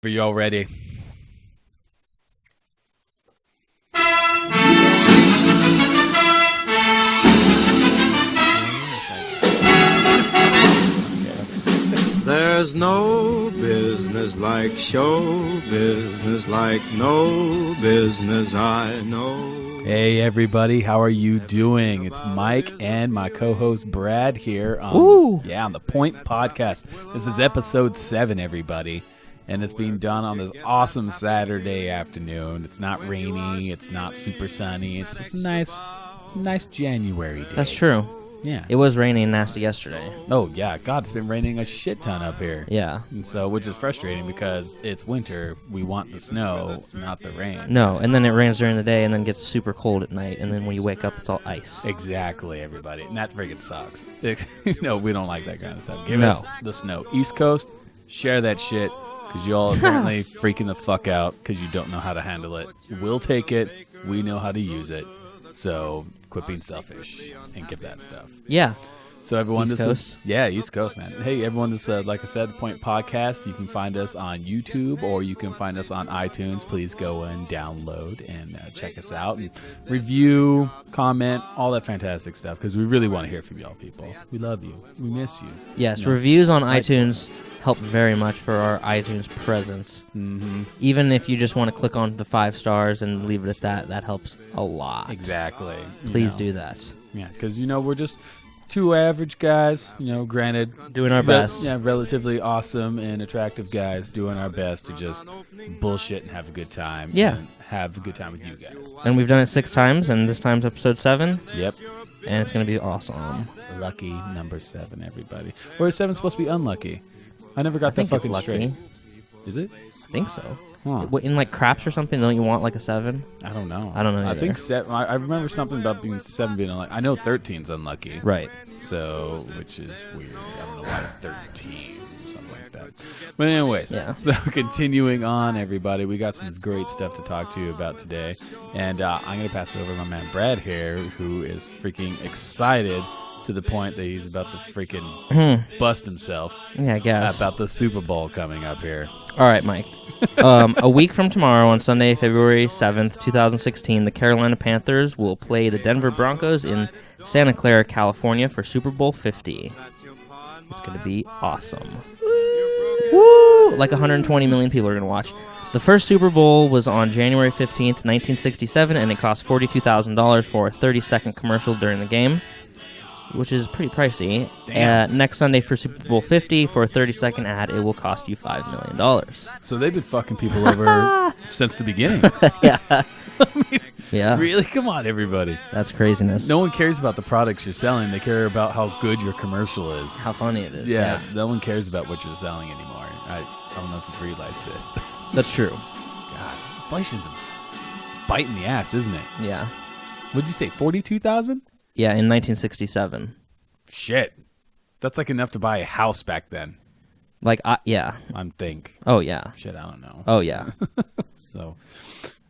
Are you all ready? There's no business like show business, like no business I know. Hey everybody, how are you doing? It's Mike and my co-host Brad here on the Point Podcast. This is episode 7, everybody, and it's being done on this awesome Saturday afternoon. It's not rainy, it's not super sunny, it's just a nice January day. That's true. Yeah. It was raining nasty yesterday. Oh yeah, God, it's been raining a shit ton up here. Yeah. And so, which is frustrating because it's winter. We want the snow, not the rain. No, and then it rains during the day and then gets super cold at night, and then when you wake up, it's all ice. Exactly, everybody. And that freaking sucks. No, we don't like that kind of stuff. Give us the snow. East Coast, share that shit because you all are apparently freaking the fuck out because you don't know how to handle it. We'll take it. We know how to use it. So quit being selfish and give that stuff. Yeah. So everyone, East Coast? East Coast, man. Hey, everyone, this like I said, the Point Podcast. You can find us on YouTube or you can find us on iTunes. Please go and download and check us out and review, comment, all that fantastic stuff because we really want to hear from y'all people. We love you. We miss you. Yes, reviews on iTunes help very much for our iTunes presence. Mm-hmm. Even if you just want to click on the 5 stars and leave it at that, that helps a lot. Exactly. Please do that. Yeah, because, we're just two average guys, granted. Doing our best. Yeah, relatively awesome and attractive guys doing our best to just bullshit and have a good time. Yeah. And have a good time with you guys. And we've done it 6 times, and this time's episode 7. Yep. And it's going to be awesome. Lucky number 7, everybody. Or is 7 supposed to be unlucky? I never got that fucking straight. Is it? I think so. Huh. In like craps or something, don't you want like a 7? I don't know. I don't know I either. think 7. I remember something about being 7 being unlucky. I know 13's unlucky. Right. So, which is weird. I don't know why 13 or something like that. But anyways, so continuing on, everybody, we got some great stuff to talk to you about today. And I'm going to pass it over to my man Brad here, who is freaking excited to the point that he's about to freaking bust himself. Yeah, I guess. About the Super Bowl coming up here. All right, Mike. A week from tomorrow, on Sunday, February 7th, 2016, the Carolina Panthers will play the Denver Broncos in Santa Clara, California for Super Bowl 50. It's going to be awesome. Woo! Like 120 million people are going to watch. The first Super Bowl was on January 15th, 1967, and it cost $42,000 for a 30-second commercial during the game, which is pretty pricey. Next Sunday for Super Bowl 50, for a 30-second ad, it will cost you $5 million. So they've been fucking people over since the beginning. Yeah. I mean, Yeah. really? Come on, everybody. That's craziness. No one cares about the products you're selling. They care about how good your commercial is. How funny it is. Yeah, no one cares about what you're selling anymore. I don't know if you've realized this. That's true. God, inflation's a bite in the ass, isn't it? Yeah. What'd you say, 42,000? Yeah, in 1967. Shit. That's like enough to buy a house back then. Like, yeah. I think. Oh, yeah. Shit, I don't know. Oh, yeah. So,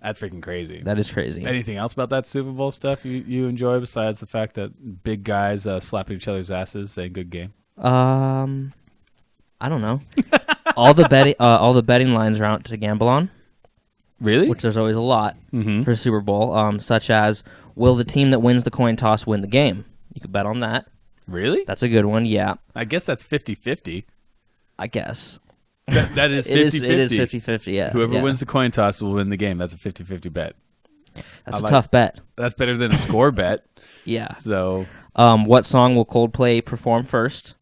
that's freaking crazy. That is crazy. Anything else about that Super Bowl stuff you enjoy besides the fact that big guys slapping each other's asses, say good game? I don't know. all the betting lines are out to gamble on. Really? Which there's always a lot for Super Bowl, such as, will the team that wins the coin toss win the game? You could bet on that. Really? That's a good one, yeah. I guess that's 50-50. I guess. That is 50-50. It is 50-50, yeah. Whoever wins the coin toss will win the game. That's a 50-50 bet. That's a tough bet. That's better than a score bet. Yeah. So, what song will Coldplay perform first?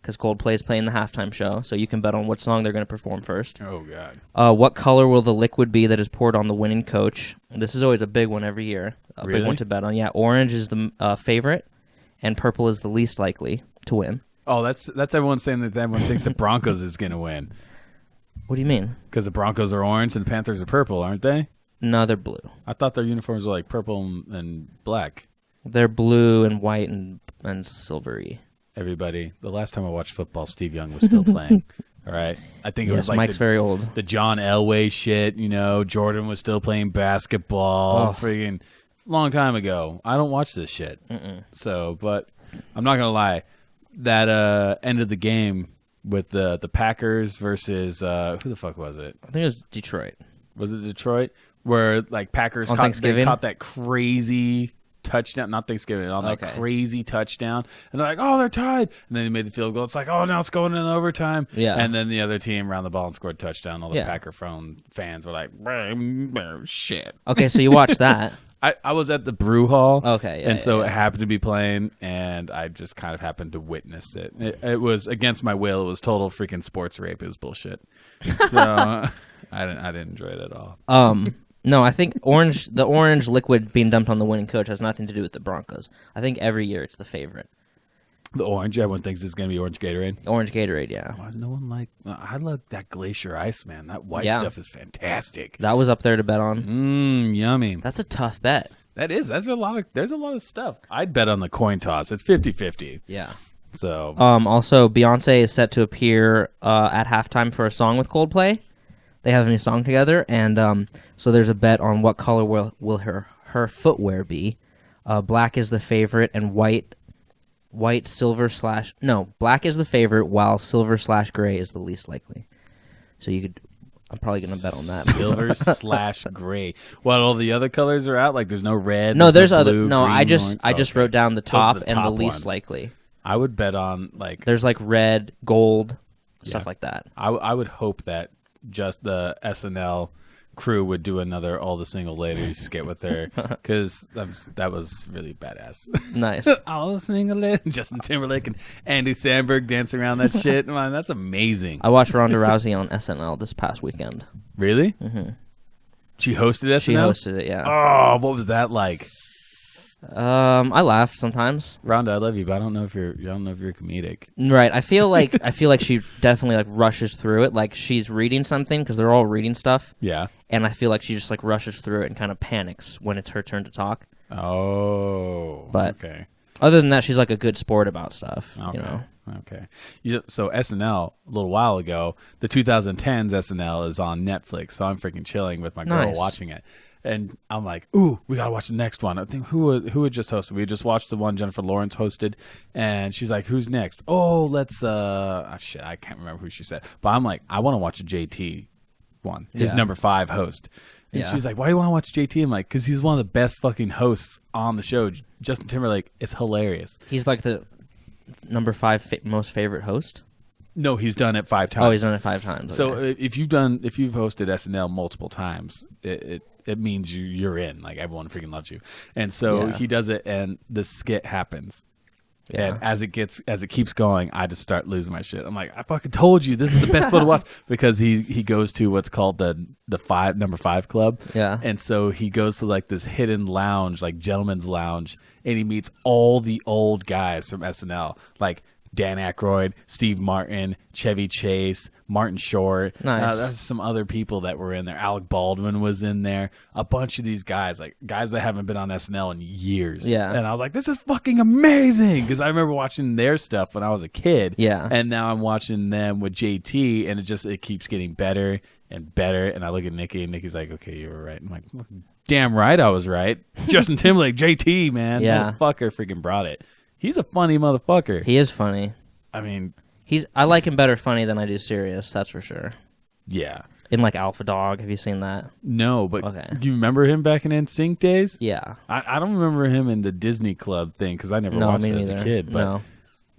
Because Coldplay is playing the halftime show, so you can bet on what song they're going to perform first. Oh, God. What color will the liquid be that is poured on the winning coach? This is always a big one every year. Big one to bet on. Yeah, orange is the favorite, and purple is the least likely to win. Oh, that's everyone saying that everyone thinks the Broncos is going to win. What do you mean? Because the Broncos are orange and the Panthers are purple, aren't they? No, they're blue. I thought their uniforms were like purple and black. They're blue and white and silvery. Everybody, the last time I watched football, Steve Young was still playing. All right, I think it was like Mike's very old. The John Elway shit. Jordan was still playing basketball. Freaking long time ago. I don't watch this shit. So, but I'm not gonna lie. That end of the game with the Packers versus who the fuck was it? I think it was Detroit. Was it Detroit? Where like Packers On caught Thanksgiving? that crazy touchdown, not Thanksgiving, on that Okay. crazy touchdown, and they're like, oh, they're tied, and then they made the field goal. It's like, oh, now it's going in overtime. Yeah. And then the other team ran the ball and scored a touchdown. All the Yeah. Packer fans were like, shit. Okay, so you watched that. I was at the brew hall. Okay, yeah, and so yeah. it happened to be playing, and I just kind of happened to witness it. It was against my will. It was total freaking sports rape. It was bullshit. So I didn't enjoy it at all. No, I think the orange liquid being dumped on the winning coach has nothing to do with the Broncos. I think every year it's the favorite. The orange, everyone thinks it's going to be orange Gatorade. Orange Gatorade, yeah. Why does no one like? I love that glacier ice, man. That white Yeah. stuff is fantastic. That was up there to bet on. Yummy. That's a tough bet. That is. There's a lot of stuff. I'd bet on the coin toss. It's 50-50. Yeah. So Also, Beyonce is set to appear at halftime for a song with Coldplay. They have a new song together, and so there's a bet on what color will her footwear be. Black is the favorite, and black is the favorite, while silver/gray is the least likely. So I'm probably gonna bet on that. silver/gray. What, all the other colors are out? Like there's no red. No, there's other. blue, No, green, I just orange? wrote down the top the and the top least ones. likely. I would bet on like. There's like red, gold, stuff Yeah. like that. I would hope that just the SNL crew would do another all the single ladies skit with her, because that was really badass. Nice. All the single ladies, Justin Timberlake and Andy Samberg dancing around that shit. Man, that's amazing. I watched Ronda Rousey on SNL this past weekend. Really? Mm-hmm. She hosted SNL? She hosted it, yeah. Oh, what was that like? I laugh sometimes. Rhonda, I love you, but I don't know if you're comedic. Right. I feel like she definitely like rushes through it. Like she's reading something because they're all reading stuff. Yeah. And I feel like she just like rushes through it and kind of panics when it's her turn to talk. Oh. But okay. Other than that, she's like a good sport about stuff. Okay. You know. Okay. So SNL, a little while ago, the 2010s SNL is on Netflix. So I'm freaking chilling with my girl Nice. watching it. And I'm like, ooh, we got to watch the next one. I think who had just hosted? We just watched the one Jennifer Lawrence hosted. And she's like, who's next? Oh, let's, shit, I can't remember who she said. But I'm like, I want to watch a JT one, his Yeah. number 5 host. And Yeah. she's like, why do you want to watch JT? I'm like, because he's one of the best fucking hosts on the show. Justin Timberlake is hilarious. He's like the number 5 most favorite host. No, he's done it 5 times. Oh, he's done it 5 times. So Okay. if you've hosted SNL multiple times, it means you're in. Like everyone freaking loves you. And so Yeah. he does it, and the skit happens. Yeah. And as it keeps going, I just start losing my shit. I'm like, I fucking told you this is the best one to watch, because he goes to what's called the number 5 club. Yeah. And so he goes to like this hidden lounge, like gentleman's lounge, and he meets all the old guys from SNL, like Dan Aykroyd, Steve Martin, Chevy Chase, Martin Short. Nice. There's some other people that were in there. Alec Baldwin was in there. A bunch of these guys, like guys that haven't been on SNL in years. Yeah. And I was like, this is fucking amazing, because I remember watching their stuff when I was a kid. Yeah. And now I'm watching them with JT, and it keeps getting better and better. And I look at Nikki, and Nikki's like, okay, you were right. I'm like, damn right I was right. Justin Timberlake, JT, man. Yeah. Motherfucker freaking brought it. He's a funny motherfucker. He is funny. I mean, I like him better funny than I do serious, that's for sure. yeah. In like Alpha Dog, have you seen that? No, but Okay. you remember him back in NSYNC days? Yeah. I don't remember him in the Disney Club thing, because I never No, watched me it as a neither. kid. No.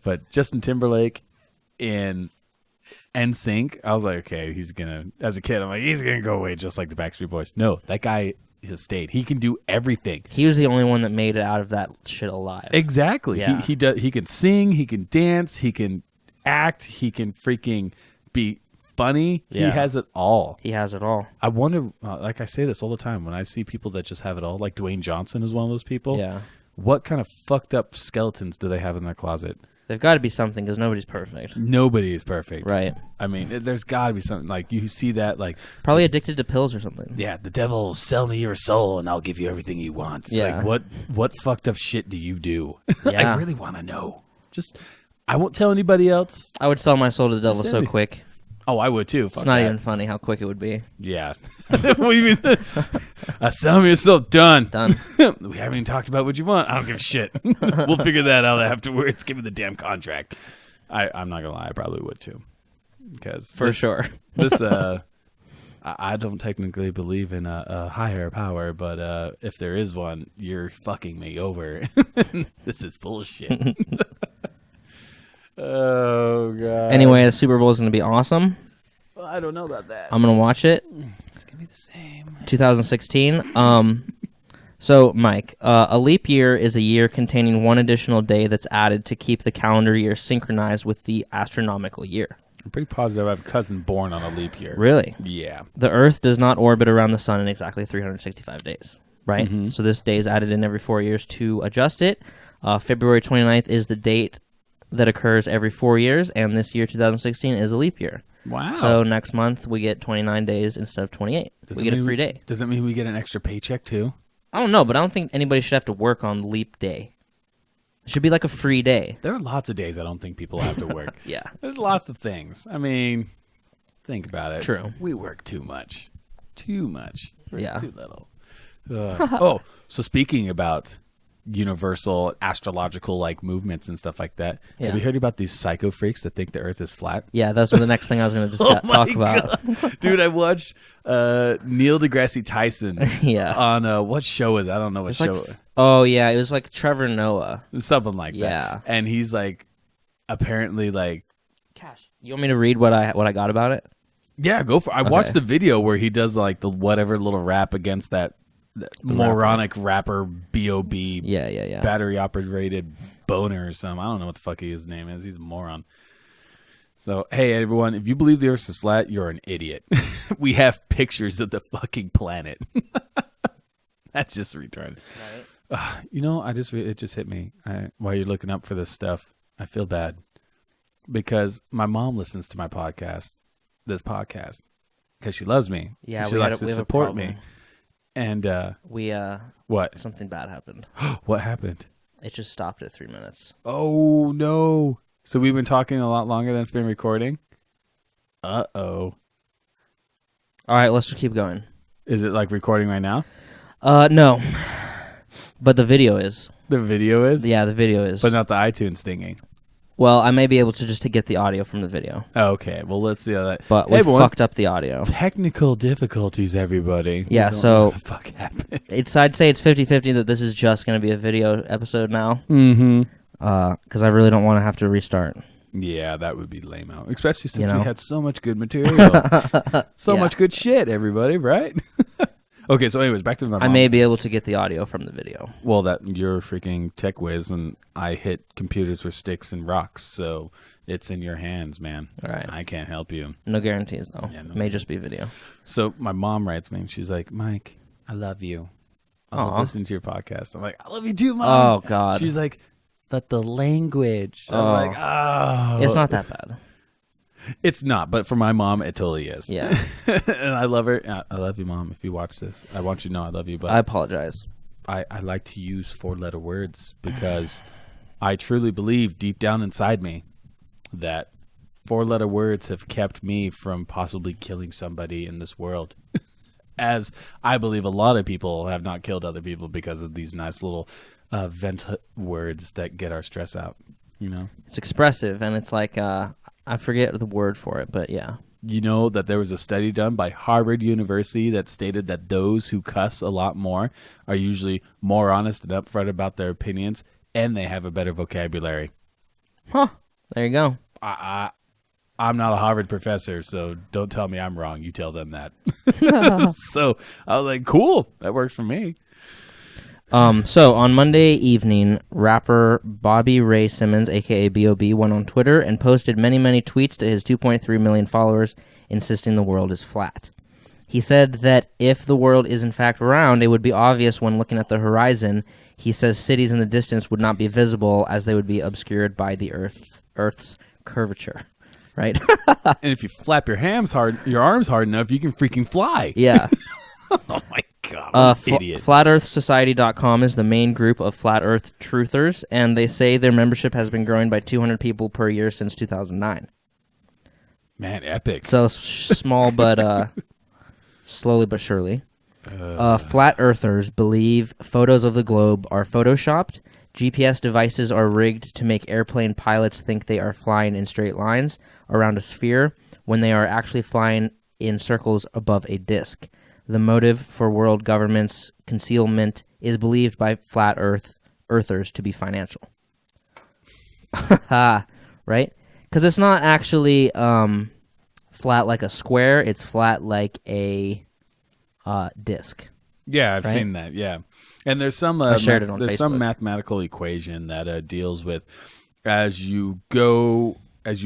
But Justin Timberlake in NSYNC, I was like, okay, as a kid, I'm like, he's going to go away just like the Backstreet Boys. No, that guy has stayed. He can do everything. He was the only one that made it out of that shit alive. Exactly. Yeah. He does. He can sing. He can dance. He can act. He can freaking be funny. Yeah. He has it all. He has it all. I wonder, like I say this all the time, when I see people that just have it all, like Dwayne Johnson is one of those people. Yeah. What kind of fucked up skeletons do they have in their closet? There's got to be something because nobody's perfect. Nobody is perfect. Right. I mean, there's got to be something. Like, you see that, like, Probably addicted to pills or something. yeah, the devil will sell me your soul and I'll give you everything you want. It's Yeah. like, what fucked up shit do you do? Yeah. I really want to know. I won't tell anybody else. I would sell my soul to the devil so Send me. quick. Oh, I would too. It's not even funny how quick it would be. Yeah. What do you mean? Sell me your soul. Done. Done. We haven't even talked about what you want. I don't give a shit. We'll figure that out afterwards. Give me the damn contract. I'm not going to lie. I probably would too. Because For sure. This I don't technically believe in a higher power, but if there is one, you're fucking me over. This is bullshit. Oh god. Anyway, the Super Bowl is going to be awesome. Well, I don't know about that. I'm going to watch it. It's gonna be the same. 2016. So, Mike, a leap year is a year containing one additional day that's added to keep the calendar year synchronized with the astronomical year. I'm pretty positive I have a cousin born on a leap year. Really? Yeah. The Earth does not orbit around the sun in exactly 365 days, right? Mm-hmm. So this day is added in every 4 years to adjust it. February 29th is the date that occurs every 4 years, and this year, 2016, is a leap year. Wow. So next month, we get 29 days instead of 28. We get a free day. Does that mean we get an extra paycheck, too? I don't know, but I don't think anybody should have to work on leap day. It should be like a free day. There are lots of days I don't think people have to work. Yeah. There's lots of things. I mean, think about it. True. We work too much. Too much. Yeah. Too little. Oh, so speaking about universal astrological like movements and stuff like that, Yeah. have you heard about these psycho freaks that think the Earth is flat? Yeah, that's the next thing I was going to talk about. Dude, I watched Neil deGrasse Tyson Yeah. on what show is it? I don't know what It's show. like, oh, yeah, it was like Trevor Noah. Something like that. Yeah. And he's like apparently like, Cash. You want me to read what I got about it? yeah, go for it. I Okay. watched the video where he does like the whatever little rap against that moronic rapper B.O.B. Yeah. battery operated boner or something. I don't know what the fuck his name is. He's a moron. So, hey, everyone, if you believe the Earth is flat, you're an idiot. We have pictures of the fucking planet. That's just retarded. You know, it just hit me while you're looking up for this stuff. I feel bad because my mom listens to my podcast, because she loves me. Yeah, she we likes have to a support problem. me. And We what? something bad happened. What happened? It just stopped at 3 minutes. Oh no! So we've been talking a lot longer than it's been recording. Uh-oh. All right, let's just keep going. Is it like recording right now? No. But the video is. The video is? Yeah, the video is. But not the iTunes thingy. Well, I may be able to just to get the audio from the video. Okay, well, let's see how that... But Hey, we everyone. fucked up the audio. Technical difficulties, everybody. Yeah, We don't so- know what the fuck happened. I'd say it's 50-50 that this is just going to be a video episode now. Mm-hmm. Because I really don't want to have to restart. Yeah, that would be lame out. Especially since You know? we had so much good material. So Yeah. much good shit, everybody, right? Okay, so anyways, back to my mom. I may be able to get the audio from the video. Well, that you're a freaking tech whiz, and I hit computers with sticks and rocks, so it's in your hands, man. All right. I can't help you. No guarantees, though. Yeah, no May just be video. So my mom writes me, and she's like, "Mike, I love you. I love Aw. listening to your podcast." I'm like, "I love you too, Mom." Oh, God. She's like, "But the language." I'm Oh. like, "Oh, It's not that bad. It's not, but for my mom, it totally is." Yeah. And I love her. I love you, Mom. If you watch this, I want you to know I love you. But I apologize. I like to use 4-letter words because I truly believe deep down inside me that 4-letter words have kept me from possibly killing somebody in this world. As I believe a lot of people have not killed other people because of these nice little vent words that get our stress out, you know? It's expressive, and it's like, I forget the word for it, but yeah. You know that there was a study done by Harvard University that stated that those who cuss a lot more are usually more honest and upfront about their opinions, and they have a better vocabulary. Huh. There you go. I'm not a Harvard professor, so don't tell me I'm wrong. You tell them that. So I was like, cool. That works for me. So on Monday evening, rapper Bobby Ray Simmons, aka B.O.B., went on Twitter and posted many, many tweets to his 2.3 million followers, insisting the world is flat. He said that if the world is in fact round, it would be obvious when looking at the horizon. He says cities in the distance would not be visible as they would be obscured by the Earth's curvature. Right? And if you flap your arms hard enough, you can freaking fly. Yeah. Oh my god, what an idiot. FlatEarthSociety.com is the main group of flat Earth truthers, and they say their membership has been growing by 200 people per year since 2009. Man, epic. So small, but slowly but surely. Flat Earthers believe photos of the globe are photoshopped. GPS devices are rigged to make airplane pilots think they are flying in straight lines around a sphere, when they are actually flying in circles above a disk. The motive for world governments' concealment is believed by flat earthers to be financial. Right? Because it's not actually flat like a square. It's flat like a disk. Yeah, I've right? seen that. Yeah, and there's some I shared it on there's Facebook. some mathematical equation that deals with as you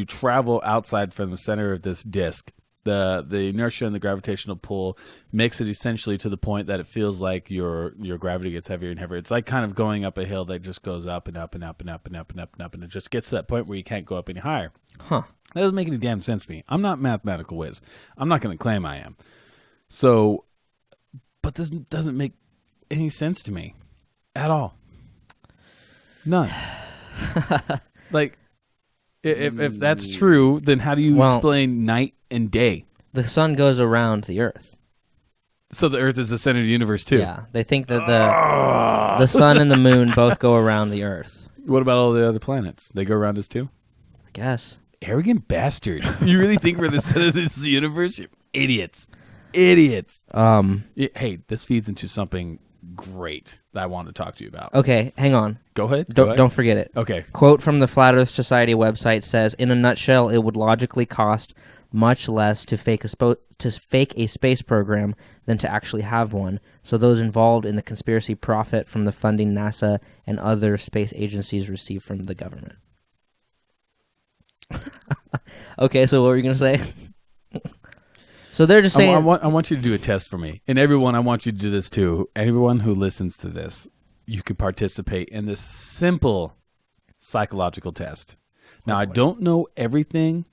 travel outside from the center of this disk, the inertia and the gravitational pull makes it essentially to the point that it feels like your gravity gets heavier and heavier. It's like kind of going up a hill that just goes up and up and up and up and up and up and up, and it just gets to that point where you can't go up any higher. Huh. That doesn't make any damn sense to me. I'm not mathematical whiz. I'm not going to claim I am. So, but this doesn't make any sense to me at all. None. Like, if that's true, then how do you explain night and day? The sun goes around the Earth. So the Earth is the center of the universe too? Yeah, they think that the sun and the moon both go around the Earth. What about all the other planets? They go around us too? I guess. Arrogant bastards. You really think we're the center of this universe? You're idiots. Idiots. Hey, this feeds into something great that I want to talk to you about. Okay, hang on. Go ahead. Don't forget it. Okay. Quote from the Flat Earth Society website says, in a nutshell, it would logically cost much less to fake a space program than to actually have one. So those involved in the conspiracy profit from the funding NASA and other space agencies receive from the government. Okay, so what were you going to say? So they're just saying... I want you to do a test for me. And everyone, I want you to do this too. Everyone who listens to this, you can participate in this simple psychological test. Now, I don't know everything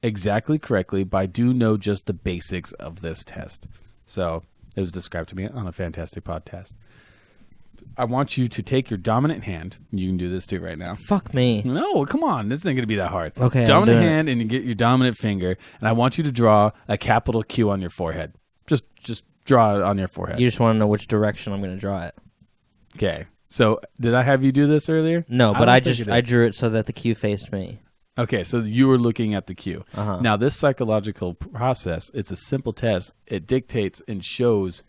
exactly correctly, but I do know just the basics of this test. So it was described to me on a Fantastic Podcast. I want you to take your dominant hand. You can do this too right now. Fuck me. No, come on. This isn't going to be that hard. Okay. Dominant hand, and you get your dominant finger, and I want you to draw a capital Q on your forehead. Just draw it on your forehead. You just want to know which direction I'm going to draw it. Okay. So did I have you do this earlier? No, but I drew it so that the Q faced me. Okay, so you were looking at the Q. Uh-huh. Now, this psychological process, it's a simple test. It dictates and shows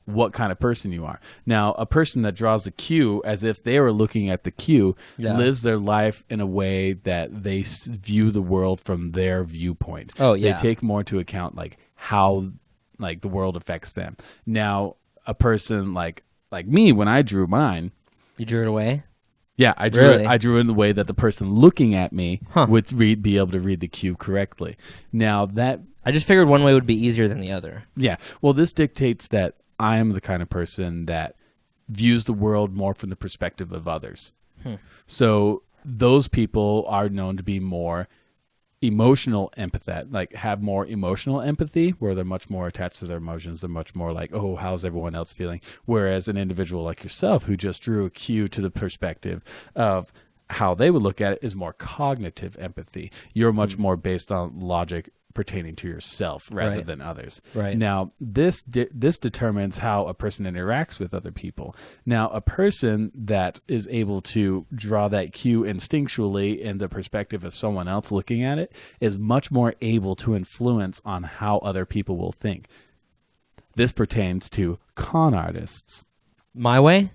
what kind of person you are. Now, a person that draws the Q as if they were looking at the Q lives their life in a way that they view the world from their viewpoint. Oh, yeah. They take more into account like how like the world affects them. Now, a person like me, when I drew mine, you drew it away. Yeah, I drew it. I drew it in the way that the person looking at me would be able to read the cue correctly. Now that I just figured one way would be easier than the other. Yeah. Well, this dictates that I am the kind of person that views the world more from the perspective of others. So those people are known to be more emotional empathetic, like have more emotional empathy, where they're much more attached to their emotions. They're much more like, oh, how's everyone else feeling? Whereas an individual like yourself, who just drew a cue to the perspective of how they would look at it, is more cognitive empathy. You're much more based on logic pertaining to yourself rather than others. Right. Now, this determines how a person interacts with other people. Now, a person that is able to draw that cue instinctually in the perspective of someone else looking at it is much more able to influence on how other people will think. This pertains to con artists. My way?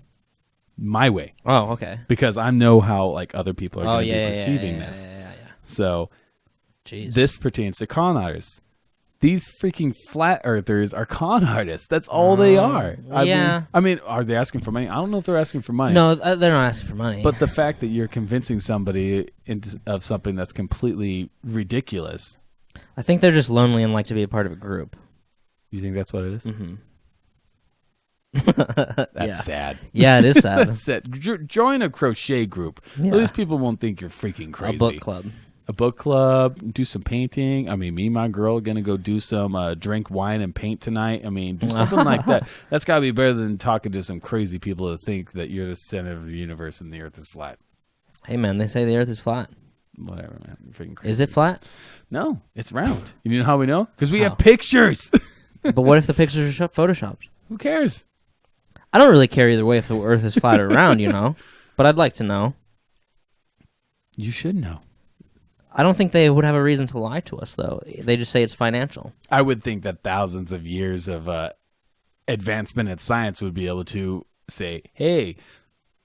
My way. Oh, okay. Because I know how like other people are going to be perceiving this. Yeah. So Jeez. This pertains to con artists. These freaking flat earthers are con artists. That's all they are. I mean, are they asking for money? I don't know if they're asking for money. No, they're not asking for money. But the fact that you're convincing somebody of something that's completely ridiculous. I think they're just lonely and like to be a part of a group. You think that's what it is? Mm-hmm. That's sad. Yeah, it is sad. That's sad. Join a crochet group. Yeah. At least people won't think you're freaking crazy. A book club. A book club, do some painting. I mean, me and my girl are going to go do some drink wine and paint tonight. I mean, do something like that. That's got to be better than talking to some crazy people that think that you're the center of the universe and the earth is flat. Hey, man, they say the earth is flat. Whatever, man. You're freaking crazy. Is it flat? No, it's round. You know how we know? Because we have pictures. But what if the pictures are photoshopped? Who cares? I don't really care either way if the earth is flat or round, you know? But I'd like to know. You should know. I don't think they would have a reason to lie to us, though. They just say it's financial. I would think that thousands of years of advancement in science would be able to say, hey,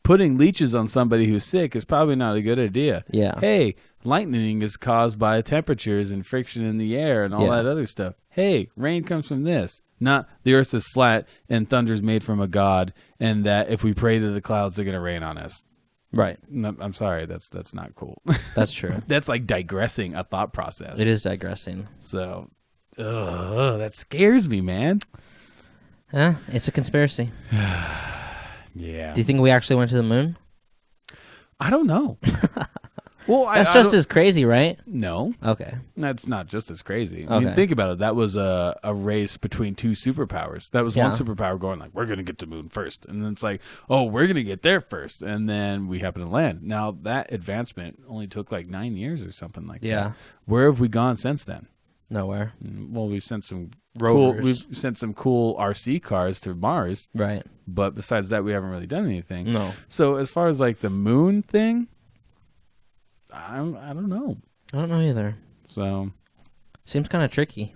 putting leeches on somebody who's sick is probably not a good idea. Yeah. Hey, lightning is caused by temperatures and friction in the air and all that other stuff. Hey, rain comes from this. Not the earth is flat and thunder's made from a god, and that if we pray to the clouds, they're going to rain on us. Right. No, I'm sorry, that's not cool. That's true. That's like digressing a thought process. It is digressing. So, that scares me, man. It's a conspiracy. Yeah. Do you think we actually went to the moon? I don't know. Well, That's just as crazy, right? No. Okay. That's not just as crazy. I Okay. mean, think about it. That was a race between two superpowers. That was one superpower going like, we're going to get to the moon first. And then it's like, oh, we're going to get there first. And then we happen to land. Now, that advancement only took like 9 years or something like that. Where have we gone since then? Nowhere. Well, we've sent some Rovers. cool RC cars to Mars. Right. But besides that, we haven't really done anything. No. So as far as like the moon thing, I don't know. I don't know either. So Seems kind of tricky.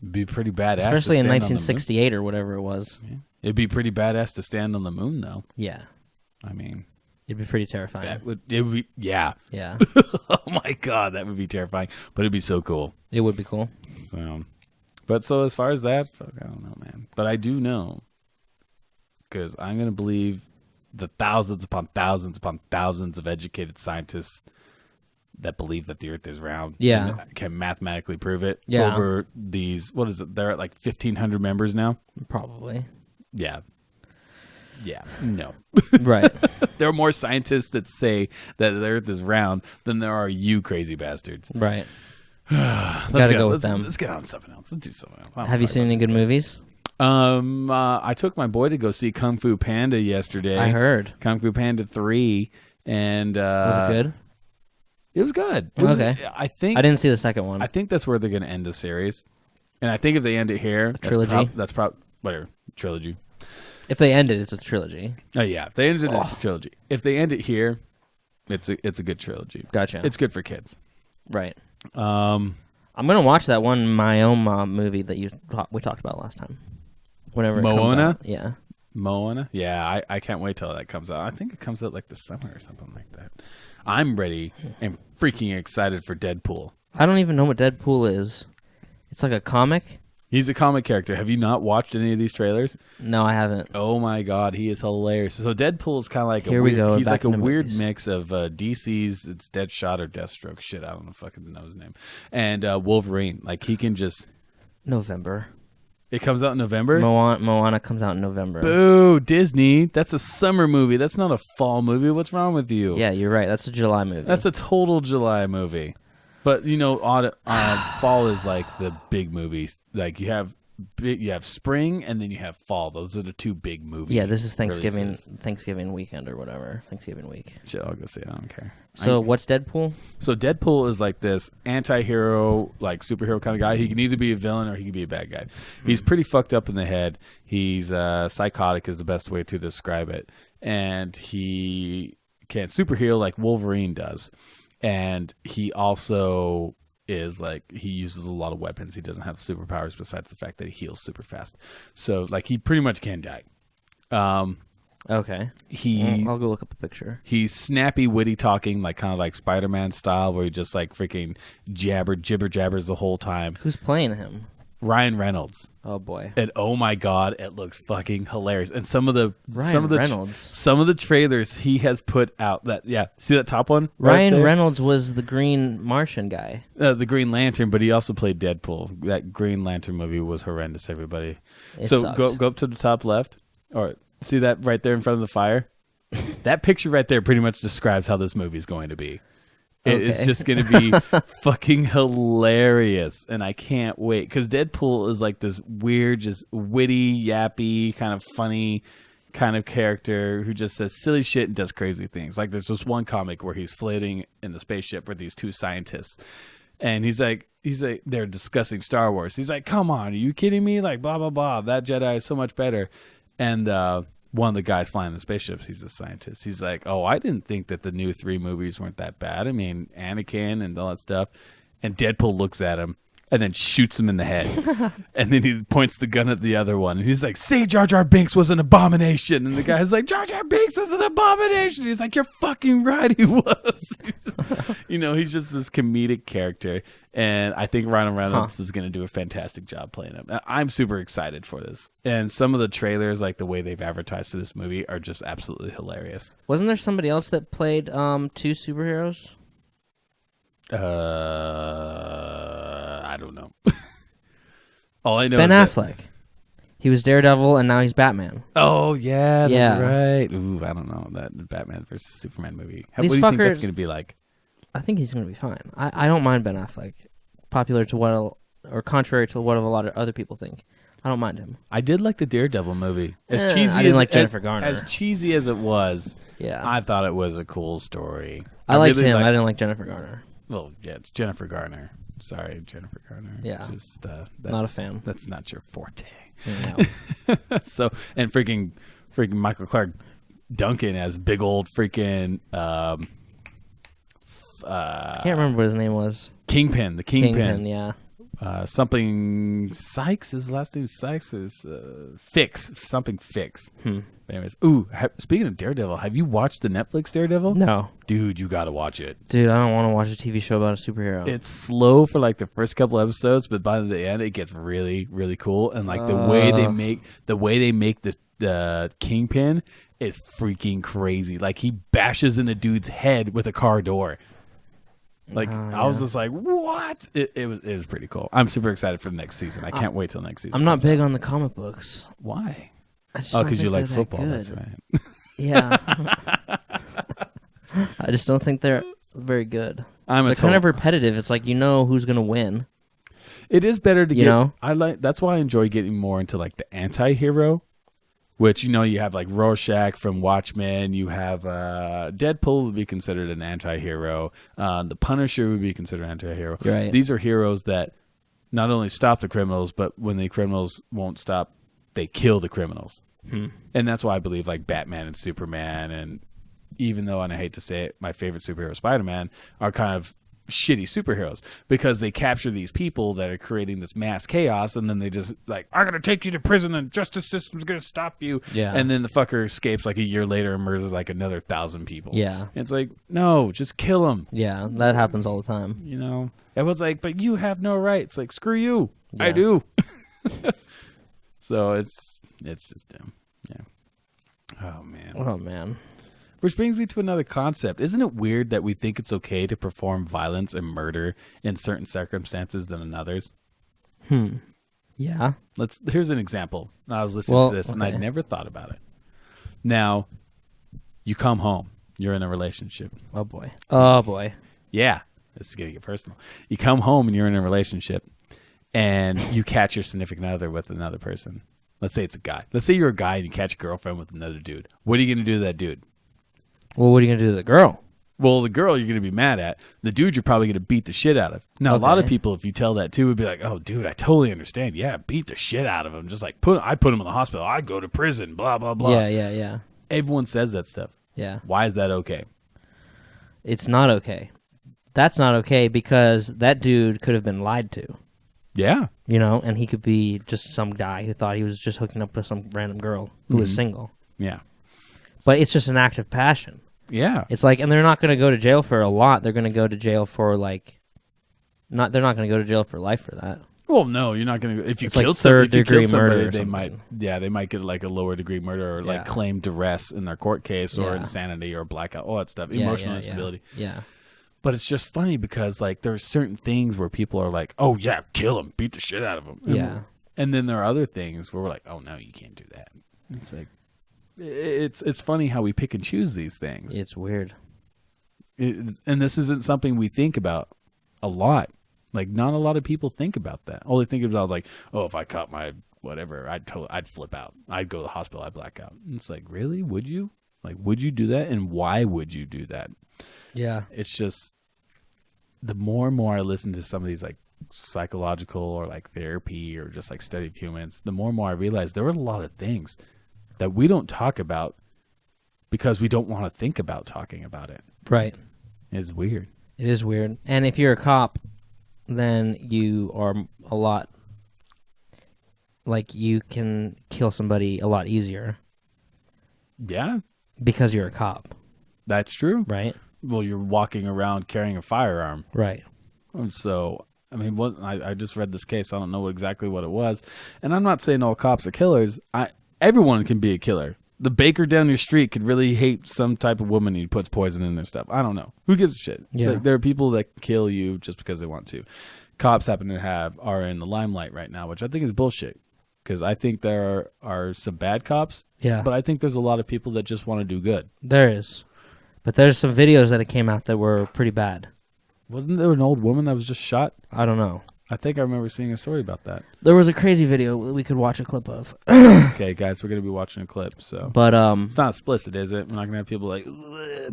it'd be pretty badass. Especially to in stand on the moon. 1968 or whatever it was. Yeah. It'd be pretty badass to stand on the moon, though. Yeah. I mean, It'd be pretty terrifying. it would be, yeah. Yeah. Oh my God, that would be terrifying, but it'd be so cool. It would be cool. So as far as that, fuck, I don't know, man. But I do know, because I'm going to believe the thousands upon thousands upon thousands of educated scientists that believe that the earth is round. Yeah. And can mathematically prove it. Yeah. Over these, what is it? They're at like 1,500 members now. Probably. Yeah. Yeah. No. Right. There are more scientists that say that the earth is round than there are you crazy bastards. Right. Let's go with them. Let's get on to something else. Let's do something else. Have you seen any good movies? I took my boy to go see Kung Fu Panda yesterday. I heard. Kung Fu Panda 3. And Was it good? It was good. Okay. I think I didn't see the second one. I think that's where they're going to end the series. And I think if they end it here, trilogy? That's probably whatever trilogy. If they end it, it's a trilogy. Oh yeah, if they ended it as a trilogy. If they end it here, it's a good trilogy. Gotcha. It's good for kids. Right. Um, I'm gonna watch that one My Own Mom movie that we talked about last time. Whenever it comes Moana? out. Yeah. Moana? Yeah, I can't wait till that comes out. I think it comes out like this summer or something like that. I'm ready and freaking excited for Deadpool. I don't even know what Deadpool is. It's like a comic? He's a comic character. Have you not watched any of these trailers? No, I haven't. Oh my God, he is hilarious. So Deadpool is kind of like He's like a weird mix of DC's, it's Deadshot or Deathstroke. Shit, I don't know fucking know his name. And Wolverine. Like he can just... November. It comes out in November? Moana comes out in November. Boo, Disney. That's a summer movie. That's not a fall movie. What's wrong with you? Yeah, you're right. That's a July movie. That's a total July movie. But, fall is like the big movies. Like you have spring and then you have fall. Those are the two big movies. Yeah, this is Thanksgiving weekend or whatever. Thanksgiving week. Shit, I'll go see it. I don't care. So what's Deadpool? So Deadpool is like this anti-hero, like superhero kind of guy. He can either be a villain or he can be a bad guy. He's pretty fucked up in the head. He's psychotic is the best way to describe it. And he can't superhero like Wolverine does. And he also is like, he uses a lot of weapons. He doesn't have superpowers besides the fact that he heals super fast. So like he pretty much can die. Okay. I'll go look up a picture. He's snappy, witty talking, like kind of like Spider-Man style, where he just like freaking jibber jabbers the whole time. Who's playing him? Ryan Reynolds. Oh boy. And oh my God, it looks fucking hilarious. And some of the trailers he has put out see that top one? Ryan Reynolds was the Green Martian guy. The Green Lantern, but he also played Deadpool. That Green Lantern movie was horrendous, everybody. Sucked. Go up to the top left. Or see that right there in front of the fire? That picture right there pretty much describes how this movie is going to be. It's just going to be fucking hilarious, and I can't wait, because Deadpool is like this weird, just witty, yappy, kind of funny kind of character who just says silly shit and does crazy things. Like there's this one comic where he's floating in the spaceship with these two scientists, and he's like, they're discussing Star Wars. He's like, come on, are you kidding me? Like, blah, blah, blah. That Jedi is so much better. And one of the guys flying the spaceships, he's a scientist. He's like, oh, I didn't think that the new 3 movies weren't that bad. I mean, Anakin and all that stuff. And Deadpool looks at him and then shoots him in the head. And then he points the gun at the other one. And he's like, say Jar Jar Binks was an abomination. And the guy's like, Jar Jar Binks was an abomination. He's like, you're fucking right, he was. He's just this comedic character. And I think Ryan Reynolds is going to do a fantastic job playing him. I'm super excited for this. And some of the trailers, like the way they've advertised for this movie, are just absolutely hilarious. Wasn't there somebody else that played 2 superheroes? I don't know. All I know Ben is Affleck. He was Daredevil, and now he's Batman. Oh, yeah, that's right. Ooh, I don't know. That Batman versus Superman movie. What do you think that's going to be like? I think he's going to be fine. I don't mind Ben Affleck. Contrary to what a lot of other people think. I don't mind him. I did like the Daredevil movie. As cheesy I didn't like Jennifer Garner. As cheesy as it was, yeah, I thought it was a cool story. I liked him. I didn't like Jennifer Garner. Well, yeah, it's Jennifer Garner. Sorry, Jennifer Garner. Yeah. Just, not a fan. That's not your forte. No. So, and freaking Michael Clark Duncan as big old freaking I can't remember what his name was. Kingpin, the Kingpin. Yeah. Something Sykes, his last name Sykes is Fix. But anyways, speaking of Daredevil, have you watched the Netflix Daredevil? No. Dude, you got to watch it. Dude, I don't want to watch a TV show about a superhero. It's slow for like the first couple episodes, but by the end it gets really, really cool. And like the way they make the Kingpin is freaking crazy. Like he bashes in a dude's head with a car door. Like I was just like, what? It was pretty cool. I'm super excited for the next season. I can't wait till next season. I'm not big on the comic books. Why? Because you like football. That's right. Yeah. I just don't think they're very good. They're kind of repetitive. It's like who's gonna win. It is better to get. That's why I enjoy getting more into like the anti-hero. Which, you have like Rorschach from Watchmen. You have Deadpool would be considered an anti-hero. The Punisher would be considered an anti-hero. Right. These are heroes that not only stop the criminals, but when the criminals won't stop, they kill the criminals. And that's why I believe like Batman and Superman, and even though, and I hate to say it, my favorite superhero, Spider-Man, are kind of shitty superheroes because they capture these people that are creating this mass chaos, and then they just like, I'm gonna take you to prison and justice system's gonna stop you. Yeah. And then the fucker escapes like a year later and murders like another 1,000 people. Yeah. And it's like, no, just kill them. Yeah, that happens all the time. Everyone's like, but you have no rights. Like, screw you. Yeah. I do. So it's just dumb. Yeah. Oh man. Which brings me to another concept. Isn't it weird that we think it's okay to perform violence and murder in certain circumstances than in others? Yeah. Here's an example. I was listening to this and I'd never thought about it. Now, you come home. You're in a relationship. Oh boy. Yeah. This is going to get personal. You come home and you're in a relationship and you catch your significant other with another person. Let's say it's a guy. Let's say you're a guy and you catch a girlfriend with another dude. What are you going to do to that dude? Well, what are you going to do to the girl? Well, the girl you're going to be mad at. The dude you're probably going to beat the shit out of. Now, a lot of people, if you tell that too, would be like, oh, dude, I totally understand. Yeah, beat the shit out of him. Just like, I put him in the hospital. I go to prison, blah, blah, blah. Yeah. Everyone says that stuff. Yeah. Why is that okay? It's not okay. That's not okay because that dude could have been lied to. Yeah. And he could be just some guy who thought he was just hooking up with some random girl who was single. Yeah. But it's just an act of passion. Yeah. It's like, and they're not going to go to jail for a lot. They're going to go to jail for they're not going to go to jail for life for that. Well, no, you're not going to. If you it's killed like third-degree murder, they might get like a lower degree murder or like claim duress in their court case or insanity or blackout, all that stuff, emotional instability. Yeah. But it's just funny because like there's certain things where people are like, oh yeah, kill him, beat the shit out of him. And then there are other things where we're like, oh no, you can't do that. It's like, it's funny how we pick and choose these things. It's weird. And this isn't something we think about a lot. Like not a lot of people think about that. All they think about is like, oh, if I caught my whatever, I'd flip out. I'd go to the hospital. I'd black out. And it's like, really? Would you? Like, would you do that? And why would you do that? Yeah. It's just the more and more I listen to some of these like psychological or like therapy or just like study of humans, the more and more I realize there are a lot of things that we don't talk about because we don't want to think about talking about it. Right. It's weird. It is weird. And if you're a cop, then you are a lot, like, you can kill somebody a lot easier. Yeah. Because you're a cop. That's true. Right. Well, you're walking around carrying a firearm. Right. So, I mean, I just read this case. I don't know exactly what it was. And I'm not saying all cops are killers. Everyone can be a killer. The baker down your street could really hate some type of woman who puts poison in their stuff. I don't know. Who gives a shit? Yeah. There are people that kill you just because they want to. Cops happen to are in the limelight right now, which I think is bullshit. Because I think there are some bad cops. Yeah. But I think there's a lot of people that just want to do good. There is. But there's some videos that came out that were pretty bad. Wasn't there an old woman that was just shot? I don't know. I think I remember seeing a story about that. There was a crazy video that we could watch a clip of. Okay, guys, we're going to be watching a clip. So, but it's not explicit, is it? We're not going to have people like... I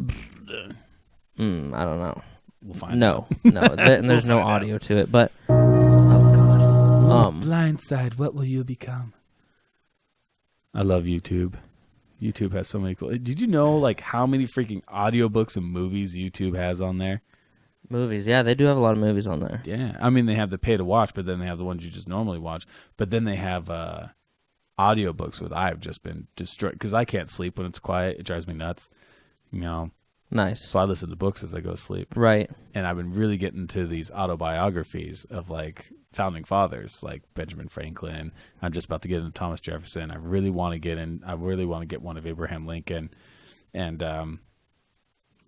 don't know. We'll find out. No. There's no audio to it, but... Oh, God. Blindside, what will you become? I love YouTube. YouTube has so many cool... Did you know, like, how many freaking audiobooks and movies YouTube has on there? Movies, yeah, they do have a lot of movies on there. Yeah, I mean, they have the pay to watch, but then they have the ones you just normally watch. But then they have audiobooks with I've just been destroyed because I can't sleep when it's quiet. It drives me nuts. You know. Nice. So I listen to books as I go to sleep. Right. And I've been really getting into these autobiographies of like founding fathers, like Benjamin Franklin. I'm just about to get into Thomas Jefferson. I really want to get one of Abraham Lincoln, and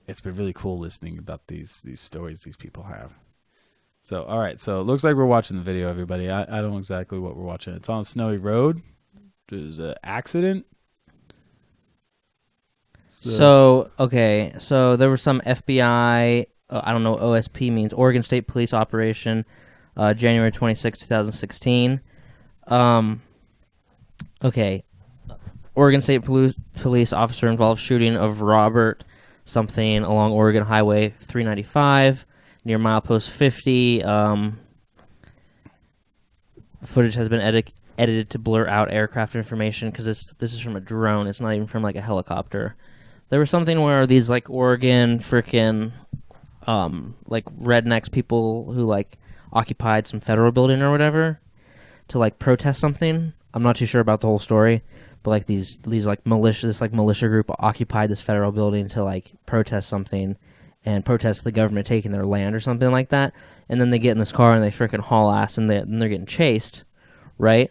it's been really cool listening about these stories these people have. So, all right. So it looks like we're watching the video, everybody. I don't know exactly what we're watching. It's on a snowy road. There's an accident. So there was some FBI, I don't know what OSP means, Oregon State Police Operation, January 26, 2016. Oregon State Police officer involved shooting of Robert something along Oregon Highway 395 near milepost 50. Footage has been edited to blur out aircraft information because this is from a drone. It's not even from like a helicopter. There was something where these like Oregon freaking like rednecks people who like occupied some federal building or whatever to like protest something. I'm not too sure about the whole story, but like these like militia group occupied this federal building to like protest something and protest the government taking their land or something like that. And then they get in this car and they freaking haul ass and they're getting chased, right?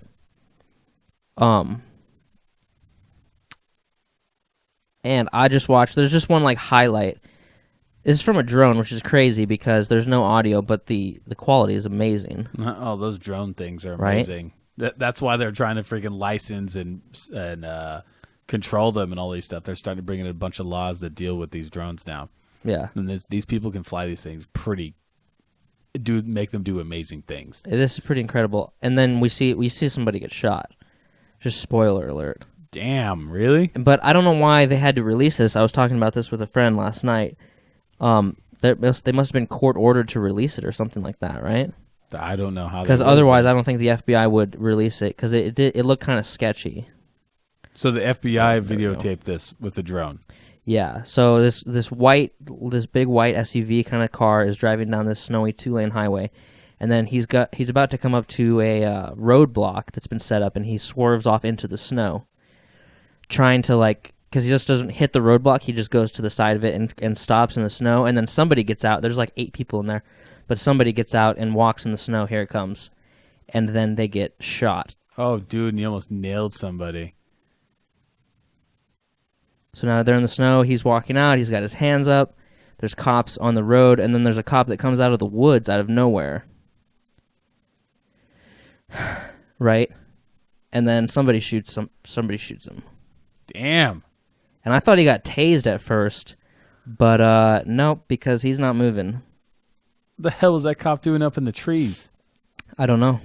And I just watched, there's just one like highlight. This is from a drone, which is crazy because there's no audio, but the quality is amazing. Oh, those drone things are amazing. Right? That's why they're trying to freaking license and control them and all these stuff. They're starting to bring in a bunch of laws that deal with these drones now. Yeah. And these people can fly these things make them do amazing things. This is pretty incredible. And then we see somebody get shot. Just spoiler alert. Damn, really? But I don't know why they had to release this. I was talking about this with a friend last night. They must have been court ordered to release it or something like that, right? I don't know how. Because otherwise, I don't think the FBI would release it because it looked kind of sketchy. So the FBI videotaped this with the drone. Yeah. So this big white SUV kind of car is driving down this snowy 2-lane highway, and then he's about to come up to a roadblock that's been set up, and he swerves off into the snow, trying to because he just doesn't hit the roadblock. He just goes to the side of it and stops in the snow, and then somebody gets out. There's like 8 people in there, but somebody gets out and walks in the snow. Here it comes, and then they get shot. Oh, dude, and he almost nailed somebody. So now they're in the snow. He's walking out. He's got his hands up. There's cops on the road, and then there's a cop that comes out of the woods out of nowhere. Right? And then somebody shoots him. Damn. And I thought he got tased at first, but nope, because he's not moving. What the hell was that cop doing up in the trees? I don't know.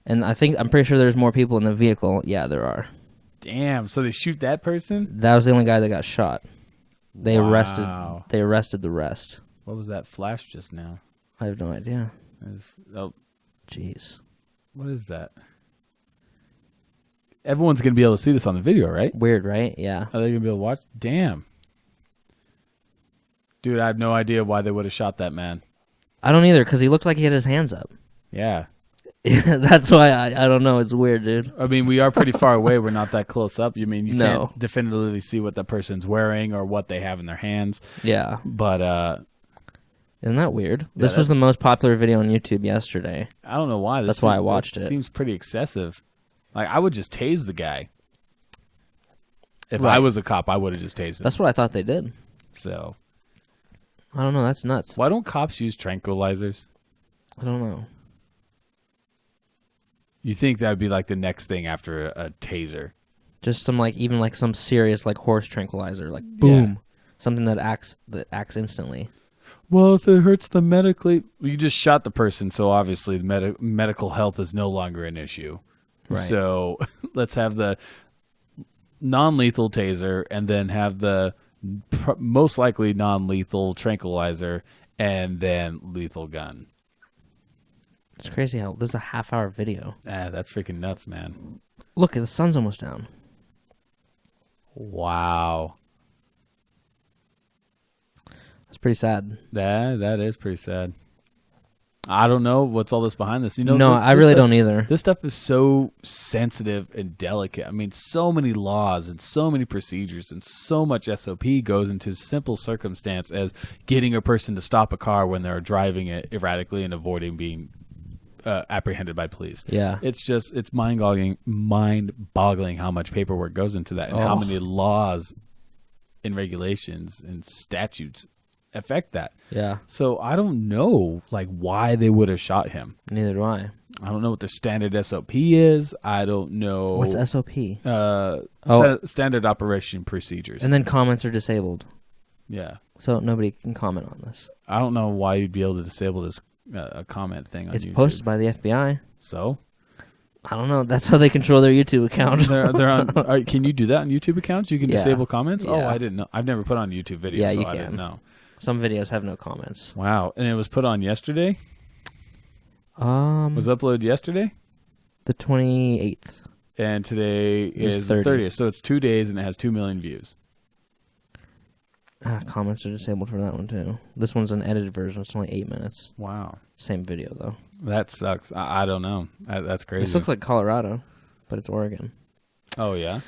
And I'm pretty sure there's more people in the vehicle. Yeah, there are. Damn, so they shoot that person? That was the only guy that got shot. They Wow. arrested the rest. What was that flash just now? I have no idea. Oh, Jeez. what is that? everyone's going to be able to see this on the video, right? Weird, right? Yeah. Are they going to be able to watch? Damn. Dude, I have no idea why they would have shot that man. I don't either, because he looked like he had his hands up. Yeah. That's why I don't know. It's weird, dude. I mean, we are pretty far away. We're not that close up. You mean you No. can't definitively see what the person's wearing or what they have in their hands. Yeah. But isn't that weird? This was the most popular video on YouTube yesterday. I don't know why. That's why I watched it. Seems pretty excessive. Like, I would just tase the guy. If Right. I was a cop, I would have just tased him. That's what I thought they did. So, I don't know. That's nuts. why don't cops use tranquilizers? I don't know. You think that would be like the next thing after a taser? Just some even some serious horse tranquilizer, boom, something that acts instantly. Well, if it hurts them medically, you just shot the person, so obviously the medical health is no longer an issue. Right. So let's have the non-lethal taser, and then have the most likely non-lethal tranquilizer, and then lethal gun. It's crazy how this is a half-hour video. That's freaking nuts, man. Look, the sun's almost down. Wow. That's pretty sad. That is pretty sad. I don't know what's all this behind this. No, I really don't either. This stuff is so sensitive and delicate. I mean, so many laws and so many procedures and so much SOP goes into simple circumstance as getting a person to stop a car when they're driving it erratically and avoiding being apprehended by police. Yeah. It's mind-boggling how much paperwork goes into that and how many laws and regulations and statutes affect that. Yeah. So I don't know why they would have shot him. Neither do I. I don't know what the standard SOP is. I don't know. What's SOP? Standard operation procedures. And then comments are disabled. Yeah. So nobody can comment on this. I don't know why you'd be able to disable this a comment thing on It's YouTube. posted by the FBI. So? I don't know. That's how they control their YouTube account. they're on. Can you do that on YouTube accounts? You can disable comments? Yeah. Oh, I didn't know. I've never put on YouTube videos, Yeah, so you I can. didn't know. Some videos have no comments. Wow. And it was put on yesterday? Was Was uploaded yesterday? the 28th. And today is the 30th. So it's 2 days and it has 2 million views. Comments are disabled for that one too. This one's an edited version. It's only 8 minutes. Wow. Same video though. That sucks. I don't know. That's crazy. This looks like Colorado, but it's Oregon. Oh, yeah?